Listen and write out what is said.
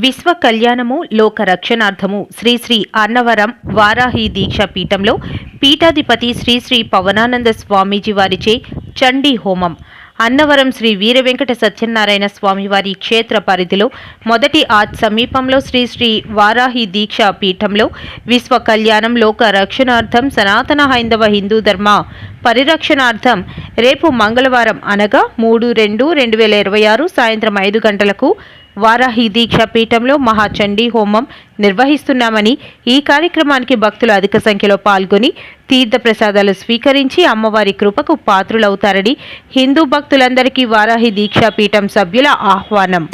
విశ్వ కళ్యాణము లోక రక్షణార్థము శ్రీ శ్రీ అన్నవరం వారాహి దీక్ష పీఠంలో పీఠాధిపతి శ్రీ శ్రీ పవనానంద స్వామీజీ వారిచే చండీ హోమం అన్నవరం శ్రీ వీర వెంకట సత్యనారాయణ స్వామివారి క్షేత్ర పరిధిలో మొదటి ఆర్చ్ సమీపంలో శ్రీ శ్రీ వారాహి దీక్ష పీఠంలో విశ్వ కళ్యాణం లోక రక్షణార్థం సనాతన హైందవ హిందూ ధర్మ పరిరక్షణార్థం రేపు మంగళవారం అనగా 3/2/2026 సాయంత్రం 5 గంటలకు వారాహి దీక్ష పీఠంలో మహాచండీ హోమం నిర్వహిస్తున్నామని, ఈ కార్యక్రమానికి భక్తులు అధిక సంఖ్యలో పాల్గొని తీర్థ ప్రసాదాలు స్వీకరించి అమ్మవారి కృపకు పాత్రులవుతారని హిందూ భక్తులందరికీ వారాహి దీక్షా పీఠం సభ్యుల ఆహ్వానం.